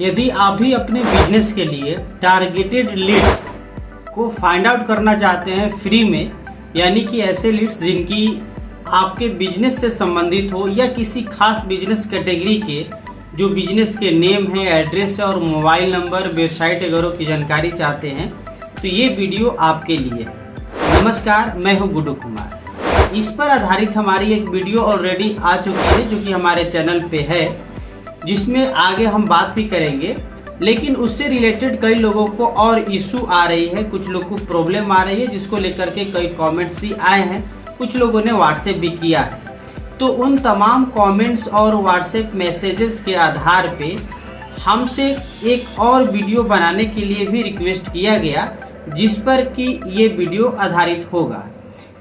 यदि आप भी अपने बिजनेस के लिए टारगेटेड लीड्स को फाइंड आउट करना चाहते हैं फ्री में, यानी कि ऐसे लीड्स जिनकी आपके बिजनेस से संबंधित हो या किसी खास बिजनेस कैटेगरी के जो बिजनेस के नेम है, एड्रेस है और मोबाइल नंबर, वेबसाइट वगैरह की जानकारी चाहते हैं, तो ये वीडियो आपके लिए। नमस्कार, मैं हूं गुड्डू कुमार। इस पर आधारित हमारी एक वीडियो ऑलरेडी आ चुकी है जो कि हमारे चैनल पे है, जिसमें आगे हम बात भी करेंगे। लेकिन उससे रिलेटेड कई लोगों को और इशू आ रही है, कुछ लोग को प्रॉब्लम आ रही है, जिसको लेकर के कई कमेंट्स भी आए हैं, कुछ लोगों ने व्हाट्सएप भी किया है। तो उन तमाम कमेंट्स और व्हाट्सएप मैसेजेस के आधार पे हमसे एक और वीडियो बनाने के लिए भी रिक्वेस्ट किया गया, जिस पर कि ये वीडियो आधारित होगा।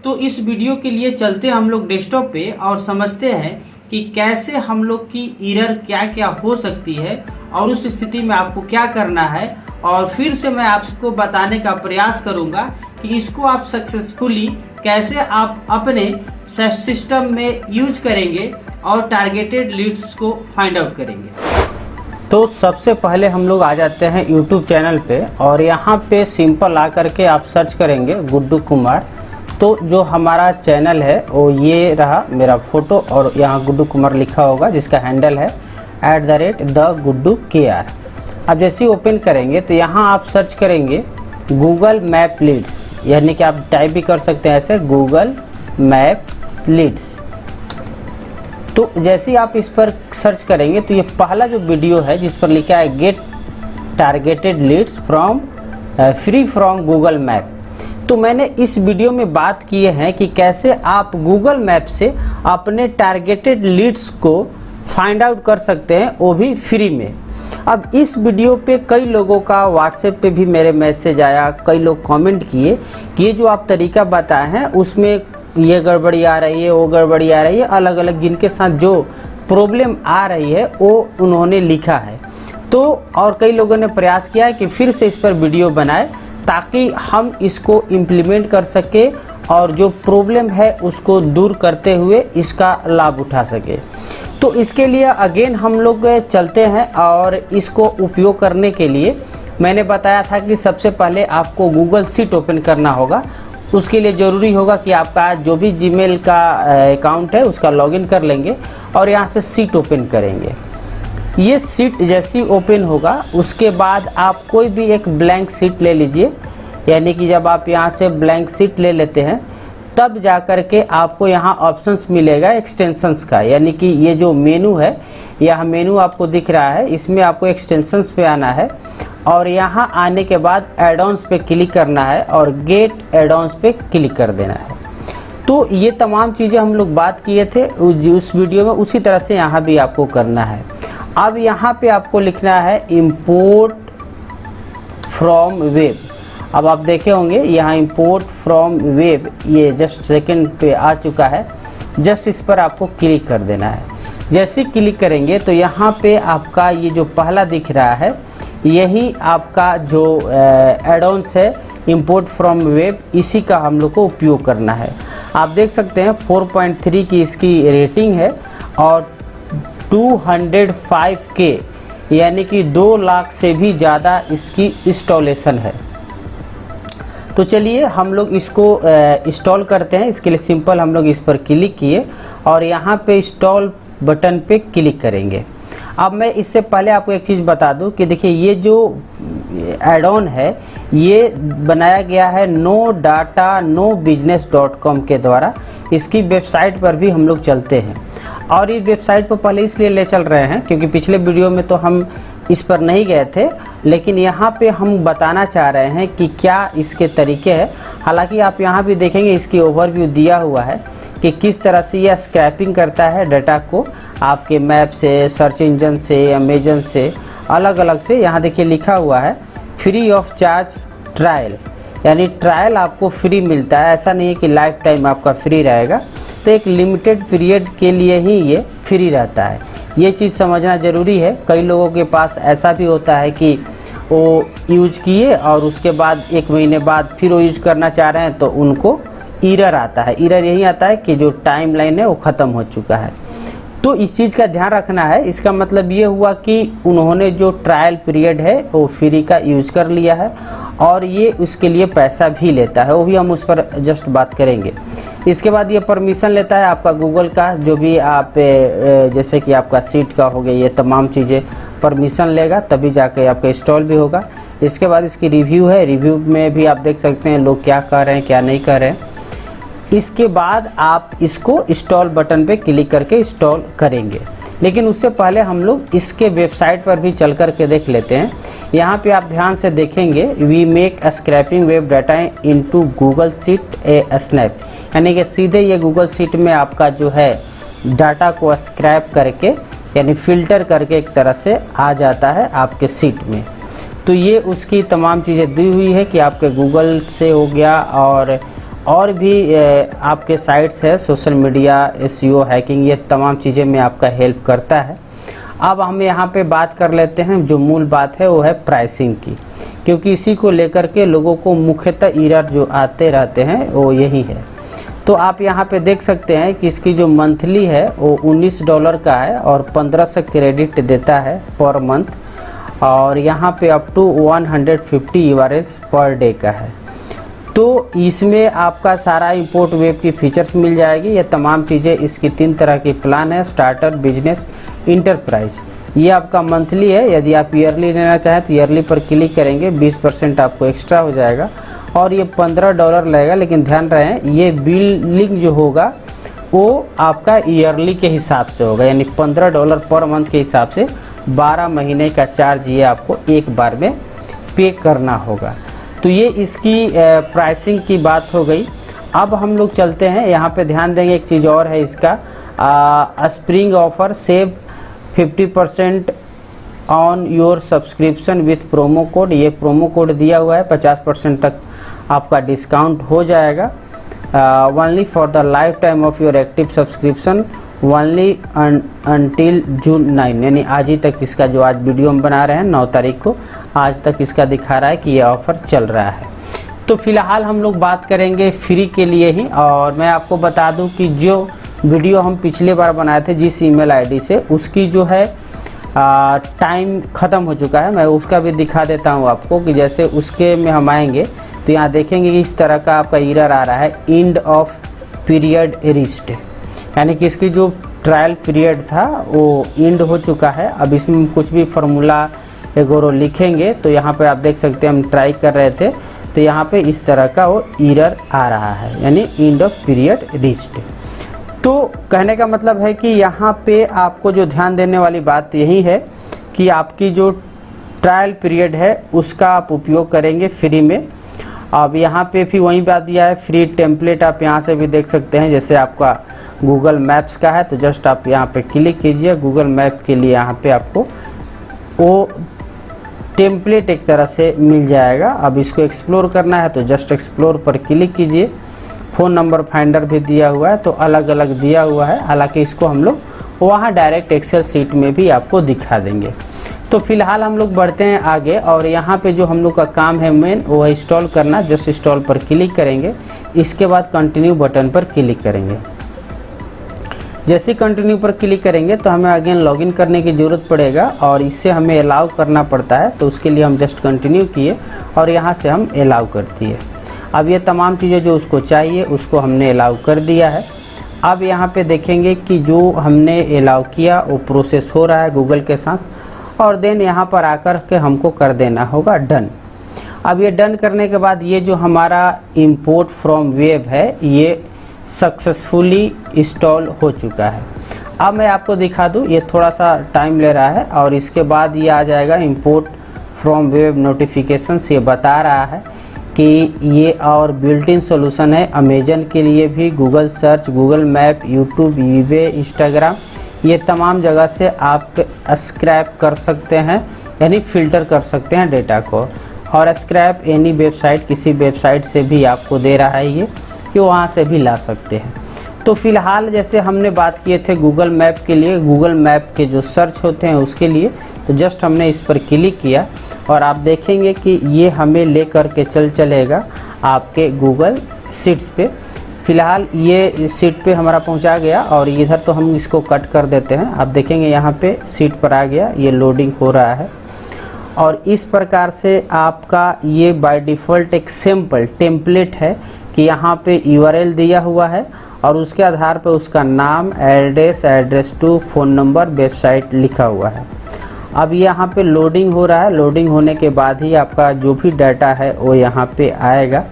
तो इस वीडियो के लिए चलते हम लोग डेस्कटॉप पे और समझते हैं कि कैसे हम लोग की एरर क्या क्या हो सकती है और उस स्थिति में आपको क्या करना है। और फिर से मैं आपको बताने का प्रयास करूंगा कि इसको आप सक्सेसफुली कैसे आप अपने सिस्टम में यूज करेंगे और टारगेटेड लीड्स को फाइंड आउट करेंगे। तो सबसे पहले हम लोग आ जाते हैं यूट्यूब चैनल पे और यहाँ पे सिंपल आ करके आप सर्च करेंगे गुड्डू कुमार। तो जो हमारा चैनल है वो ये रहा, मेरा फोटो और यहाँ गुड्डू कुमार लिखा होगा, जिसका हैंडल है @TheGuddukr। अब जैसे ही ओपन करेंगे तो यहाँ आप सर्च करेंगे गूगल मैप लीड्स, यानी कि आप टाइप भी कर सकते हैं ऐसे गूगल मैप लीड्स। तो जैसे ही आप इस पर सर्च करेंगे तो ये पहला जो वीडियो है जिस पर लिखा है get targeted leads from free from Google map. तो मैंने इस वीडियो में बात किए हैं कि कैसे आप गूगल मैप से अपने टारगेटेड लीड्स को फाइंड आउट कर सकते हैं, वो भी फ्री में। अब इस वीडियो पे कई लोगों का व्हाट्सएप पे भी मेरे मैसेज आया, कई लोग कमेंट किए कि ये जो आप तरीका बताए हैं उसमें ये गड़बड़ी आ रही है, वो गड़बड़ी आ रही है, अलग अलग जिनके साथ जो प्रॉब्लम आ रही है वो उन्होंने लिखा है। तो और कई लोगों ने प्रयास किया है कि फिर से इस पर वीडियो बनाए ताकि हम इसको इम्प्लीमेंट कर सके और जो प्रॉब्लम है उसको दूर करते हुए इसका लाभ उठा सके। तो इसके लिए अगेन हम लोग चलते हैं और इसको उपयोग करने के लिए मैंने बताया था कि सबसे पहले आपको गूगल शीट ओपन करना होगा। उसके लिए ज़रूरी होगा कि आपका जो भी जीमेल का अकाउंट है उसका लॉगिन कर लेंगे और यहाँ से शीट ओपन करेंगे। ये शीट जैसी ओपन होगा उसके बाद आप कोई भी एक ब्लैंक शीट ले लीजिए, यानी कि जब आप यहाँ से ब्लैंक शीट ले लेते हैं तब जा कर के आपको यहाँ ऑप्शंस मिलेगा एक्सटेंशंस का, यानी कि ये जो मेनू है, यह मेनू आपको दिख रहा है, इसमें आपको एक्सटेंशंस पे आना है और यहाँ आने के बाद एड ऑन्स पे क्लिक करना है और गेट एड ऑन्स पे क्लिक कर देना है। तो ये तमाम चीज़ें हम लोग बात किए थे उस वीडियो में, उसी तरह से यहाँ भी आपको करना है। अब यहाँ पे आपको लिखना है इंपोर्ट फ्रॉम वेब। अब आप देखे होंगे यहाँ इंपोर्ट फ्रॉम वेब, ये जस्ट सेकंड पे आ चुका है, जस्ट इस पर आपको क्लिक कर देना है। जैसे क्लिक करेंगे तो यहाँ पे आपका ये जो पहला दिख रहा है यही आपका जो एड-ऑन्स है इंपोर्ट फ्रॉम वेब, इसी का हम लोग को उपयोग करना है। आप देख सकते हैं 4.3 की इसकी रेटिंग है और 205K यानी कि 2 लाख से भी ज़्यादा इसकी इंस्टॉलेशन है। तो चलिए हम लोग इसको इंस्टॉल करते हैं। इसके लिए सिंपल हम लोग इस पर क्लिक किए और यहाँ पे इंस्टॉल बटन पे क्लिक करेंगे। अब मैं इससे पहले आपको एक चीज़ बता दूं कि देखिए ये जो एड ऑन है ये बनाया गया है nodata.nobusiness.com के द्वारा। इसकी वेबसाइट पर भी हम लोग चलते हैं और इस वेबसाइट पर पहले इसलिए ले चल रहे हैं क्योंकि पिछले वीडियो में तो हम इस पर नहीं गए थे, लेकिन यहाँ पे हम बताना चाह रहे हैं कि क्या इसके तरीके हैं। हालांकि आप यहाँ भी देखेंगे इसकी ओवरव्यू दिया हुआ है कि किस तरह से यह स्क्रैपिंग करता है डाटा को आपके मैप से, सर्च इंजन से, अमेजन से, अलग अलग से। यहाँ देखिए लिखा हुआ है फ्री ऑफ चार्ज ट्रायल, यानी ट्रायल आपको फ्री मिलता है, ऐसा नहीं है कि लाइफ टाइम आपका फ्री रहेगा। तो एक लिमिटेड पीरियड के लिए ही ये फ्री रहता है, ये चीज़ समझना ज़रूरी है। कई लोगों के पास ऐसा भी होता है कि वो यूज किए और उसके बाद 1 महीने बाद फिर वो यूज करना चाह रहे हैं तो उनको एरर आता है। एरर यही आता है कि जो टाइम लाइन है वो ख़त्म हो चुका है। तो इस चीज़ का ध्यान रखना है। इसका मतलब ये हुआ कि उन्होंने जो ट्रायल पीरियड है वो फ्री का यूज कर लिया है और ये उसके लिए पैसा भी लेता है, वो भी हम उस पर जस्ट बात करेंगे। इसके बाद ये परमिशन लेता है आपका गूगल का, जो भी आप जैसे कि आपका सीट का हो गया, ये तमाम चीज़ें परमिशन लेगा तभी जाके आपका इंस्टॉल भी होगा। इसके बाद इसकी रिव्यू है, रिव्यू में भी आप देख सकते हैं लोग क्या कर रहे हैं क्या नहीं कर रहे हैं। इसके बाद आप इसको इंस्टॉल बटन पे क्लिक करके इंस्टॉल करेंगे, लेकिन उससे पहले हम लोग इसके वेबसाइट पर भी चल कर के देख लेते हैं। यहाँ पे आप ध्यान से देखेंगे, we make scraping web data into Google sheet a snap, यानी कि सीधे ये गूगल शीट में आपका जो है डाटा को स्क्रैप करके यानी फ़िल्टर करके एक तरह से आ जाता है आपके शीट में। तो ये उसकी तमाम चीज़ें दी हुई है कि आपके गूगल से हो गया और भी आपके साइट्स है, सोशल मीडिया, एसईओ, हैकिंग, ये तमाम चीज़ें में आपका हेल्प करता है। अब हम यहाँ पे बात कर लेते हैं, जो मूल बात है वो है प्राइसिंग की, क्योंकि इसी को लेकर के लोगों को मुख्यतः एरर जो आते रहते हैं वो यही है। तो आप यहाँ पे देख सकते हैं कि इसकी जो मंथली है वो $19 का है और 1500 क्रेडिट देता है पर मंथ, और यहाँ पे up to 150 URLs per day का है। तो इसमें आपका सारा इंपोर्ट वेब की फीचर्स मिल जाएगी। ये तमाम चीज़ें, इसकी 3 तरह की प्लान है, स्टार्टर, बिजनेस, इंटरप्राइज। ये आपका मंथली है, यदि आप ईयरली लेना चाहें तो ईयरली पर क्लिक करेंगे, 20% आपको एक्स्ट्रा हो जाएगा और ये $15 लगेगा। लेकिन ध्यान रहे ये बिलिंग जो होगा वो आपका ईयरली के हिसाब से होगा, यानी $15 पर मंथ के हिसाब से 12 महीने का चार्ज ये आपको एक बार में पे करना होगा। तो ये इसकी प्राइसिंग की बात हो गई। अब हम लोग चलते हैं, यहाँ पे ध्यान देंगे एक चीज़ और है इसका, spring offer, save 50% on your subscription with promo code. ये प्रोमो कोड दिया हुआ है, 50% तक आपका डिस्काउंट हो जाएगा। Only for the lifetime of your active subscription, only until June 9, यानी आज ही तक इसका, जो आज वीडियो हम बना रहे हैं 9 तारीख को, आज तक इसका दिखा रहा है कि ये ऑफ़र चल रहा है। तो फिलहाल हम लोग बात करेंगे फ्री के लिए ही, और मैं आपको बता दूं कि जो वीडियो हम पिछले बार बनाए थे जिस ईमेल आईडी से, उसकी जो है टाइम ख़त्म हो चुका है। मैं उसका भी दिखा देता हूं आपको कि जैसे उसके में हम आएंगे तो यहाँ देखेंगे कि इस तरह का आपका एरर आ रहा है, एंड ऑफ पीरियड रीच्ड, यानी कि इसकी जो ट्रायल पीरियड था वो एंड हो चुका है। अब इसमें कुछ भी फार्मूला एगोरो लिखेंगे तो यहाँ पे आप देख सकते हैं हम ट्राई कर रहे थे तो यहाँ पे इस तरह का वो एरर आ रहा है, यानी एंड ऑफ पीरियड रीच्ड। तो कहने का मतलब है कि यहाँ पे आपको जो ध्यान देने वाली बात यही है कि आपकी जो ट्रायल पीरियड है उसका आप उपयोग करेंगे फ्री में। अब यहाँ पे भी वही बात दिया है, फ्री टेम्पलेट आप यहाँ से भी देख सकते हैं। जैसे आपका गूगल मैप्स का है तो जस्ट आप यहाँ पे क्लिक कीजिए, गूगल मैप के लिए यहाँ पे आपको वो टेम्पलेट एक तरह से मिल जाएगा। अब इसको एक्सप्लोर करना है तो जस्ट एक्सप्लोर पर क्लिक कीजिए। फ़ोन नंबर फाइंडर भी दिया हुआ है, तो अलग अलग दिया हुआ है, हालांकि इसको हम लोग वहाँ डायरेक्ट एक्सेल सीट में भी आपको दिखा देंगे। तो फिलहाल हम लोग बढ़ते हैं आगे, और यहाँ पे जो हम लोग का काम है मेन वो है इंस्टॉल करना। जस्ट इंस्टॉल पर क्लिक करेंगे, इसके बाद कंटिन्यू बटन पर क्लिक करेंगे। जैसे कंटिन्यू पर क्लिक करेंगे तो हमें अगेन लॉगिन करने की ज़रूरत पड़ेगा और इससे हमें अलाउ करना पड़ता है। तो उसके लिए हम जस्ट कंटिन्यू किए और यहाँ से हम अलाउ कर दिए। अब ये तमाम चीज़ें जो उसको चाहिए उसको हमने अलाउ कर दिया है। अब यहाँ पे देखेंगे कि जो हमने अलाउ किया वो प्रोसेस हो रहा है गूगल के साथ, और देन यहाँ पर आकर के हमको कर देना होगा डन। अब ये डन करने के बाद ये जो हमारा इंपोर्ट फ्रॉम वेब है ये सक्सेसफुली इंस्टॉल हो चुका है। अब मैं आपको दिखा दूँ, ये थोड़ा सा टाइम ले रहा है और इसके बाद ये आ जाएगा इंपोर्ट फ्रॉम वेब नोटिफिकेशंस। ये बता रहा है कि ये और बिल्ट इन सोल्यूशन है अमेजन के लिए भी, Google search, Google map, YouTube, eBay, Instagram, ये तमाम जगह से आप स्क्रैप कर सकते हैं, यानी फ़िल्टर कर सकते हैं डेटा को। और स्क्रैप एनी वेबसाइट, किसी वेबसाइट से भी आपको दे रहा है ये कि वहाँ से भी ला सकते हैं। तो फ़िलहाल जैसे हमने बात किए थे गूगल मैप के लिए, गूगल मैप के जो सर्च होते हैं उसके लिए, तो जस्ट हमने इस पर क्लिक किया और आप देखेंगे कि ये हमें ले कर के चलेगा आपके गूगल शीट्स पे। फ़िलहाल ये सीट पे हमारा पहुंचा गया और इधर तो हम इसको कट कर देते हैं। आप देखेंगे यहाँ पे सीट पर आ गया, ये लोडिंग हो रहा है। और इस प्रकार से आपका ये बाय डिफ़ॉल्ट एक सिंपल टेम्पलेट है कि यहाँ पे URL दिया हुआ है और उसके आधार पर उसका नाम, address to phone number, website लिखा हुआ है। अब यहाँ पे लोडिंग हो रहा है, लोडिंग होने के बाद ही आपका जो भी डाटा है वो यहाँ पे आएगा।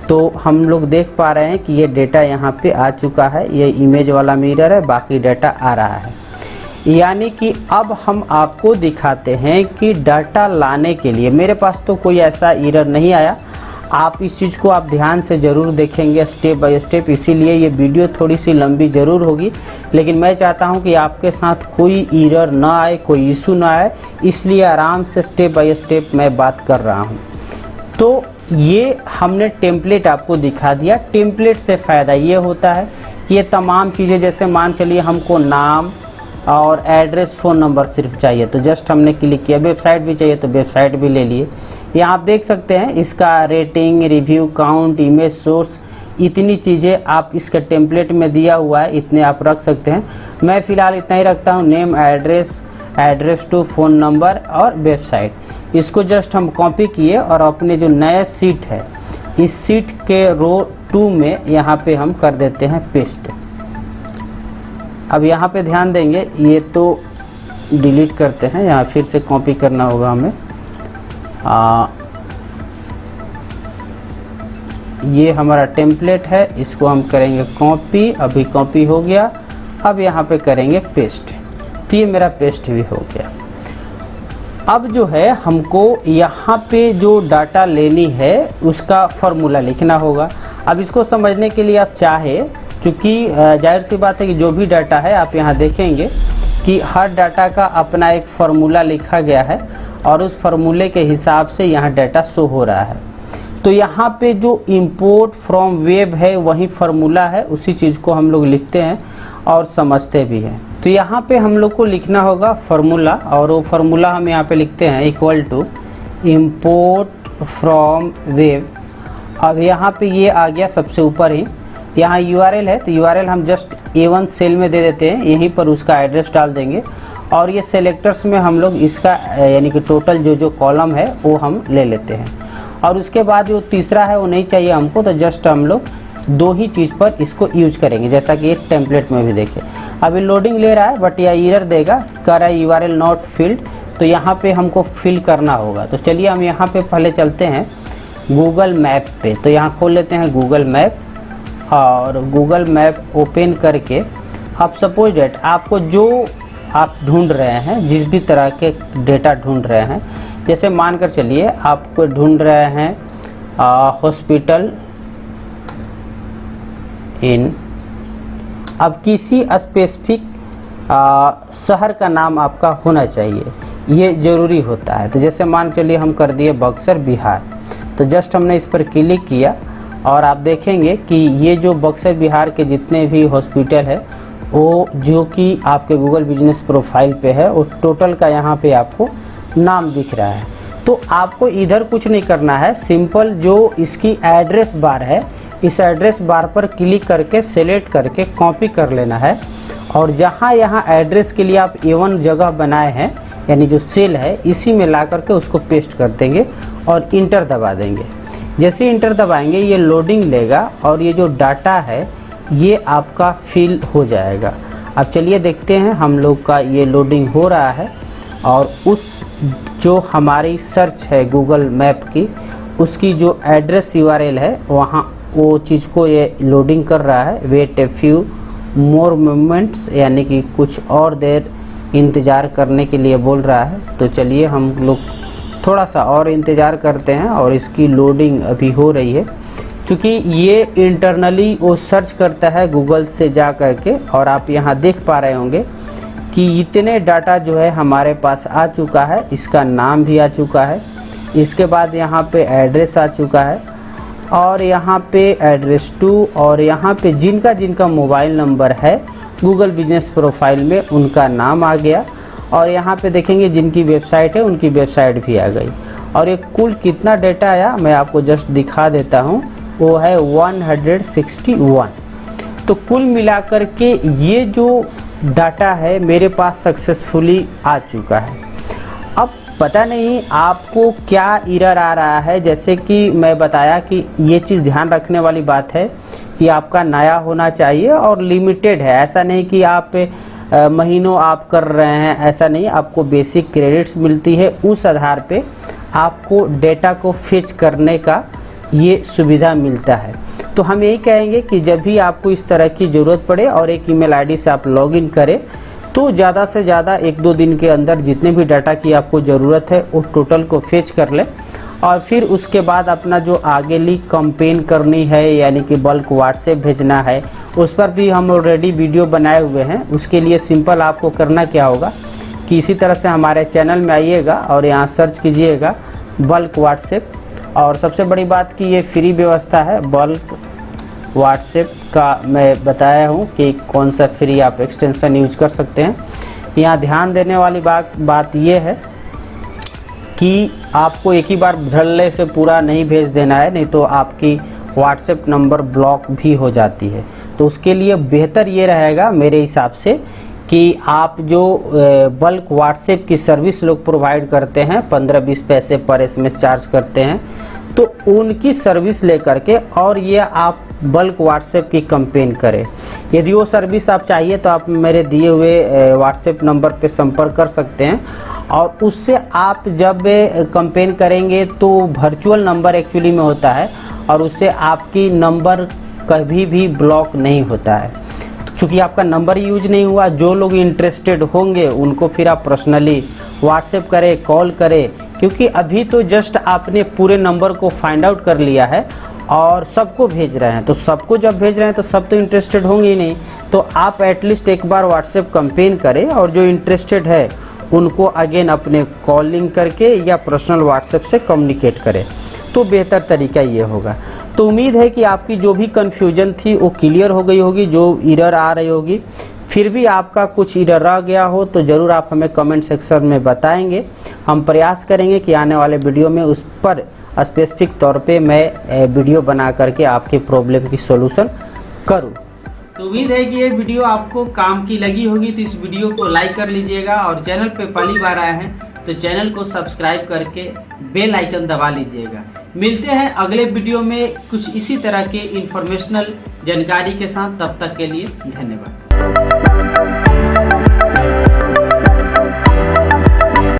तो हम लोग देख पा रहे हैं कि ये डेटा यहाँ पे आ चुका है, ये इमेज वाला मिरर है, बाकी डाटा आ रहा है। यानी कि अब हम आपको दिखाते हैं कि डाटा लाने के लिए मेरे पास तो कोई ऐसा एरर नहीं आया। आप इस चीज़ को आप ध्यान से ज़रूर देखेंगे स्टेप बाय स्टेप, इसीलिए ये वीडियो थोड़ी सी लंबी ज़रूर होगी, लेकिन मैं चाहता हूँ कि आपके साथ कोई एरर ना आए, कोई इशू ना आए, इसलिए आराम से स्टेप बाय स्टेप मैं बात कर रहा हूँ। तो ये हमने टेम्पलेट आपको दिखा दिया। टेम्पलेट से फ़ायदा ये होता है कि ये तमाम चीज़ें, जैसे मान चलिए हमको नाम और एड्रेस, फ़ोन नंबर सिर्फ चाहिए तो जस्ट हमने क्लिक किया, वेबसाइट भी चाहिए तो वेबसाइट भी ले लिए। यहाँ आप देख सकते हैं इसका rating, review count, image source, इतनी चीज़ें आप इसके टेम्पलेट में दिया हुआ है, इतने आप रख सकते हैं। मैं फ़िलहाल इतना ही रखता हूँ, name, address to phone number और वेबसाइट। इसको जस्ट हम कॉपी किए और अपने जो नया सीट है इस सीट के रो 2 में यहाँ पे हम कर देते हैं पेस्ट। अब यहाँ पे ध्यान देंगे, ये तो डिलीट करते हैं, यहाँ फिर से कॉपी करना होगा हमें। ये हमारा टेम्पलेट है, इसको हम करेंगे कॉपी, अभी कॉपी हो गया। अब यहाँ पे करेंगे पेस्ट, तो ये मेरा पेस्ट भी हो गया। अब जो है हमको यहाँ पे जो डाटा लेनी है उसका फॉर्मूला लिखना होगा। अब इसको समझने के लिए आप चाहे, क्योंकि जाहिर सी बात है कि जो भी डाटा है आप यहाँ देखेंगे कि हर डाटा का अपना एक फार्मूला लिखा गया है और उस फार्मूले के हिसाब से यहाँ डाटा शो हो रहा है। तो यहाँ पे जो इंपोर्ट फ्रॉम वेब है वही फार्मूला है, उसी चीज़ को हम लोग लिखते हैं और समझते भी हैं। तो यहाँ पे हम लोग को लिखना होगा फार्मूला, और वो फार्मूला हम यहाँ पे लिखते हैं equal to import from web. अब यहाँ पे ये आ गया सबसे ऊपर ही, यहाँ URL है तो URL हम जस्ट A1 सेल में दे देते हैं, यहीं पर उसका एड्रेस डाल देंगे। और ये सेलेक्टर्स में हम लोग इसका यानी कि टोटल जो कॉलम है वो हम ले लेते हैं। और उसके बाद जो तीसरा है वो नहीं चाहिए हमको, तो जस्ट हम लोग 2 ही चीज़ पर इसको यूज करेंगे, जैसा कि एक टेम्पलेट में भी देखें। अभी लोडिंग ले रहा है बट यह एरर देगा, कर रहा है URL नॉट फील्ड, तो यहाँ पे हमको फिल करना होगा। तो चलिए हम यहाँ पे पहले चलते हैं गूगल मैप पे। तो यहाँ खोल लेते हैं गूगल मैप, और गूगल मैप ओपन करके आप सपोज डेट आपको जो आप ढूंढ रहे हैं, जिस भी तरह के डेटा ढूंढ रहे हैं, जैसे मानकर चलिए आपको ढूंढ रहे हैं हॉस्पिटल इन, अब किसी स्पेसिफिक शहर का नाम आपका होना चाहिए, ये ज़रूरी होता है। तो जैसे मान चलिए हम कर दिए बक्सर बिहार, तो जस्ट हमने इस पर क्लिक किया और आप देखेंगे कि ये जो बक्सर बिहार के जितने भी हॉस्पिटल है वो जो कि आपके गूगल बिजनेस प्रोफाइल पे है, वो टोटल का यहाँ पे आपको नाम दिख रहा है। तो आपको इधर कुछ नहीं करना है, सिंपल जो इसकी एड्रेस बार है इस एड्रेस बार पर क्लिक करके सेलेक्ट करके कॉपी कर लेना है, और जहाँ यहाँ एड्रेस के लिए आप A1 जगह बनाए हैं यानी जो सेल है इसी में ला करके उसको पेस्ट कर देंगे और इंटर दबा देंगे। जैसे इंटर दबाएंगे ये लोडिंग लेगा और ये जो डाटा है ये आपका फिल हो जाएगा। अब चलिए देखते हैं, हम लोग का ये लोडिंग हो रहा है और उस जो हमारी सर्च है गूगल मैप की उसकी जो एड्रेस URL है वहाँ वो चीज़ को ये लोडिंग कर रहा है। Wait a few more moments, यानी कि कुछ और देर इंतज़ार करने के लिए बोल रहा है। तो चलिए हम लोग थोड़ा सा और इंतज़ार करते हैं और इसकी लोडिंग अभी हो रही है, क्योंकि ये इंटरनली वो सर्च करता है गूगल से जा करके। और आप यहाँ देख पा रहे होंगे कि इतने डाटा जो है हमारे पास आ चुका है, इसका नाम भी आ चुका है, इसके बाद यहाँ पे एड्रेस आ चुका है, और यहाँ पे एड्रेस टू, और यहाँ पे जिनका मोबाइल नंबर है गूगल बिजनेस प्रोफाइल में उनका नाम आ गया, और यहाँ पे देखेंगे जिनकी वेबसाइट है उनकी वेबसाइट भी आ गई। और ये कुल कितना डेटा आया मैं आपको जस्ट दिखा देता हूँ। वो है 161। तो कुल मिलाकर के ये जो डाटा है मेरे पास सक्सेसफुली आ चुका है। अब पता नहीं आपको क्या एरर आ रहा है, जैसे कि मैं बताया कि ये चीज़ ध्यान रखने वाली बात है कि आपका नया होना चाहिए और लिमिटेड है। ऐसा नहीं कि आप महीनों आप कर रहे हैं, ऐसा नहीं। आपको बेसिक क्रेडिट्स मिलती है, उस आधार पे आपको डेटा को फेच करने का ये सुविधा मिलता है। तो हम यही कहेंगे कि जब भी आपको इस तरह की ज़रूरत पड़े और एक ईमेल आईडी से आप लॉगिन करें, तो ज़्यादा से ज़्यादा 1-2 दिन के अंदर जितने भी डाटा की आपको ज़रूरत है वो टोटल को फेच कर लें। और फिर उसके बाद अपना जो आगेली कंपेन करनी है, यानी कि बल्क व्हाट्सएप भेजना है, उस पर भी हम ऑलरेडी वीडियो बनाए हुए हैं। उसके लिए सिंपल आपको करना क्या होगा कि इसी तरह से हमारे चैनल में आइएगा और यहाँ सर्च कीजिएगा बल्क व्हाट्सएप। और सबसे बड़ी बात कि ये फ्री व्यवस्था है बल्क व्हाट्सएप का। मैं बताया हूँ कि कौन सा फ्री आप एक्सटेंशन यूज कर सकते हैं। यहाँ ध्यान देने वाली बात ये है कि आपको एक ही बार भरने से पूरा नहीं भेज देना है, नहीं तो आपकी व्हाट्सएप नंबर ब्लॉक भी हो जाती है। तो उसके लिए बेहतर ये रहेगा मेरे हिसाब से कि आप जो बल्क व्हाट्सएप की सर्विस लोग प्रोवाइड करते हैं, 15-20 पैसे पर एसएमएस चार्ज करते हैं, तो उनकी सर्विस लेकर के और ये आप बल्क व्हाट्सएप की कंपेन करें। यदि वो सर्विस आप चाहिए तो आप मेरे दिए हुए व्हाट्सएप नंबर पे संपर्क कर सकते हैं। और उससे आप जब कंपेन करेंगे तो वर्चुअल नंबर एक्चुअली में होता है और उससे आपकी नंबर कभी भी ब्लॉक नहीं होता है। चूँकि आपका नंबर यूज नहीं हुआ, जो लोग इंटरेस्टेड होंगे उनको फिर आप पर्सनली व्हाट्सएप करें, कॉल करें, क्योंकि अभी तो जस्ट आपने पूरे नंबर को फाइंड आउट कर लिया है और सबको भेज रहे हैं। तो सबको जब भेज रहे हैं तो सब तो इंटरेस्टेड होंगे ही नहीं। तो आप एटलीस्ट एक बार व्हाट्सएप कंपेन करें और जो इंटरेस्टेड है उनको अगेन अपने कॉलिंग करके या पर्सनल व्हाट्सएप से कम्युनिकेट करें, तो बेहतर तरीका ये होगा। तो उम्मीद है कि आपकी जो भी कन्फ्यूजन थी वो क्लियर हो गई होगी, जो एरर आ रही होगी। फिर भी आपका कुछ एरर रह गया हो तो ज़रूर आप हमें कमेंट सेक्शन में बताएंगे। हम प्रयास करेंगे कि आने वाले वीडियो में उस पर स्पेसिफिक तौर पे मैं वीडियो बना करके आपके प्रॉब्लम की सॉल्यूशन करूं। तो उम्मीद है कि ये वीडियो आपको काम की लगी होगी। तो इस वीडियो को लाइक कर लीजिएगा और चैनल पे पहली बार आए हैं तो चैनल को सब्सक्राइब करके बेल आइकन दबा लीजिएगा। मिलते हैं अगले वीडियो में कुछ इसी तरह के इंफॉर्मेशनल जानकारी के साथ। तब तक के लिए धन्यवाद।